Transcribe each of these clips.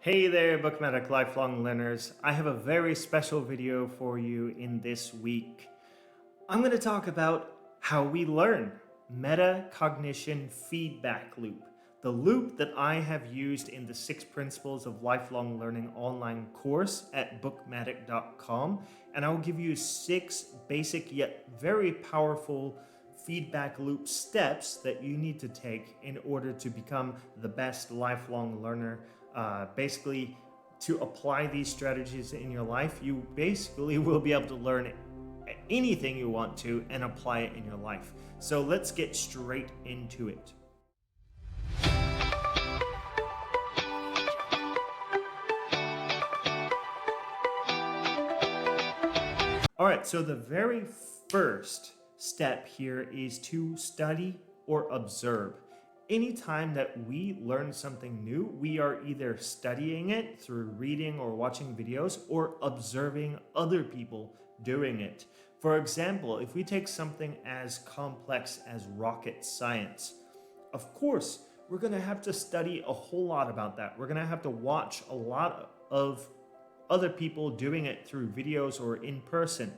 Hey there, Bookmatic lifelong learners. I have a very special video for you in this week. I'm going to talk about how we learn, metacognition feedback loop, the loop that I have used in the 6 Principles of Lifelong Learning online course at bookmatic.com, and I'll give you 6 basic yet very powerful feedback loop steps that you need to take in order to become the best lifelong learner. Basically, to apply these strategies in your life, you basically will be able to learn anything you want to and apply it in your life. So let's get straight into it. All right, so the very first step here is to study or observe. Anytime that we learn something new, we are either studying it through reading or watching videos or observing other people doing it. For example, if we take something as complex as rocket science, of course, we're going to have to study a whole lot about that. We're going to have to watch a lot of other people doing it through videos or in person.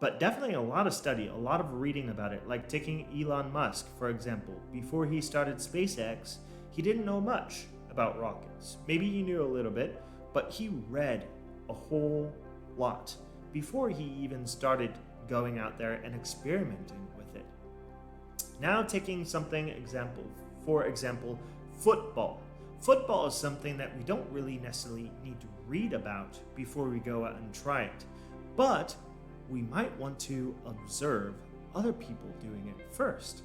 But definitely a lot of study, a lot of reading about it, like taking Elon Musk, for example. Before he started SpaceX, he didn't know much about rockets. Maybe he knew a little bit, but he read a whole lot before he even started going out there and experimenting with it. Now taking something for example, football. Football is something that we don't really necessarily need to read about before we go out and try it. But we might want to observe other people doing it first,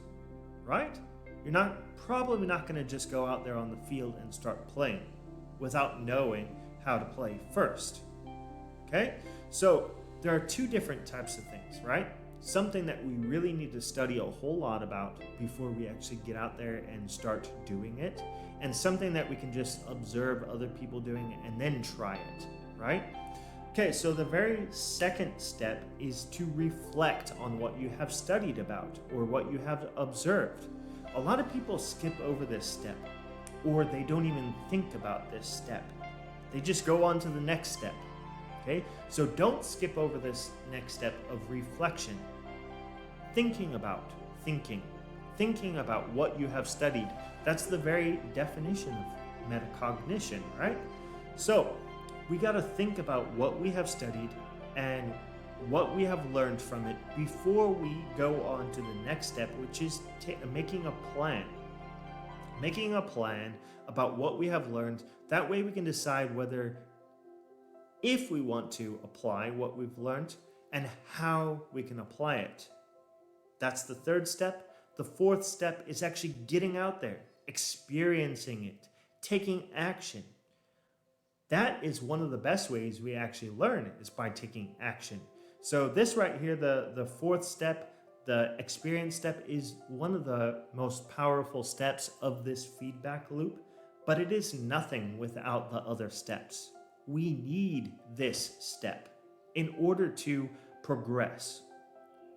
right? You're probably not going to just go out there on the field and start playing without knowing how to play first, okay? So there are 2 different types of things, right? Something that we really need to study a whole lot about before we actually get out there and start doing it, and something that we can just observe other people doing and then try it, right? Okay, so the very second step is to reflect on what you have studied about or what you have observed. A lot of people skip over this step, or they don't even think about this step. They just go on to the next step. Okay, so don't skip over this next step of reflection. Thinking about what you have studied. That's the very definition of metacognition, right? So we got to think about what we have studied and what we have learned from it before we go on to the next step, which is making a plan. Making a plan about what we have learned. That way we can decide if we want to apply what we've learned and how we can apply it. That's the third step. The fourth step is actually getting out there, experiencing it, taking action. That is one of the best ways we actually learn, is by taking action. So this right here, the fourth step, the experience step, is one of the most powerful steps of this feedback loop, but it is nothing without the other steps. We need this step in order to progress.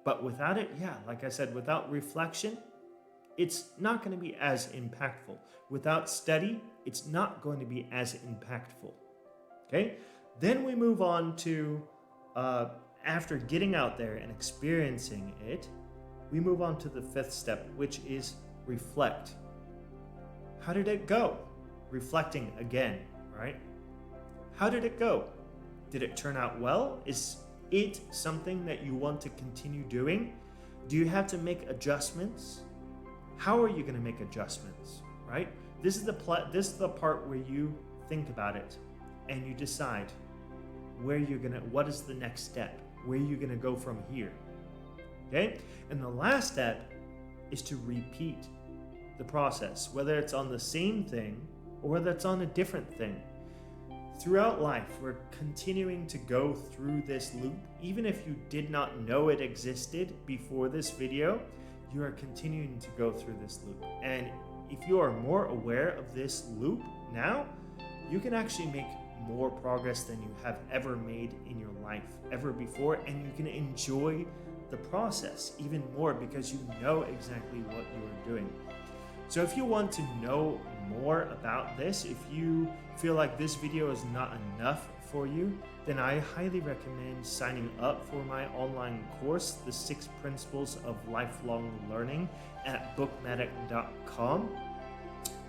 But without it, like I said, without reflection, it's not going to be as impactful. Without study, it's not going to be as impactful. Okay, then we move on to, after getting out there and experiencing it, we move on to the 5th step, which is reflect. How did it go? Reflecting again, right? How did it go? Did it turn out well? Is it something that you want to continue doing? Do you have to make adjustments? How are you going to make adjustments, right? This is the part where you think about it. And you decide what is the next step? Where you're gonna go from here, okay? And the last step is to repeat the process, whether it's on the same thing or whether it's on a different thing. Throughout life, we're continuing to go through this loop. Even if you did not know it existed before this video, you are continuing to go through this loop. And if you are more aware of this loop now, you can actually make more progress than you have ever made in your life ever before, and you can enjoy the process even more because you know exactly what you are doing. So if you want to know more about this, if you feel like this video is not enough for you, then I highly recommend signing up for my online course, The 6 Principles of Lifelong Learning, at bookmedic.com.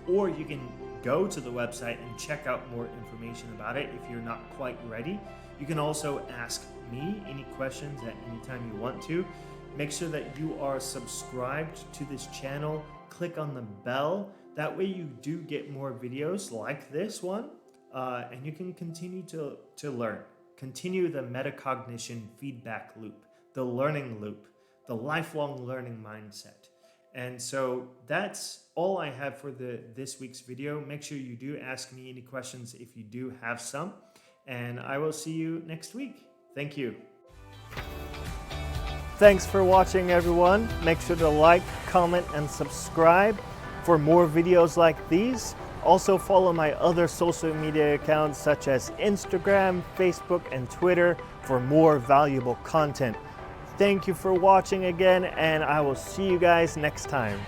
Or you can go to the website and check out more information about it if you're not quite ready. You can also ask me any questions at any time you want to. Make sure that you are subscribed to this channel. Click on the bell. That way you do get more videos like this one, and you can continue to learn. Continue the metacognition feedback loop, the learning loop, the lifelong learning mindset. And so that's all I have for this week's video. Make sure you do ask me any questions if you do have some, and I will see you next week. Thank you. Thanks for watching, everyone. Make sure to like, comment, and subscribe for more videos like these. Also follow my other social media accounts such as Instagram, Facebook, and Twitter for more valuable content. Thank you for watching again, and I will see you guys next time.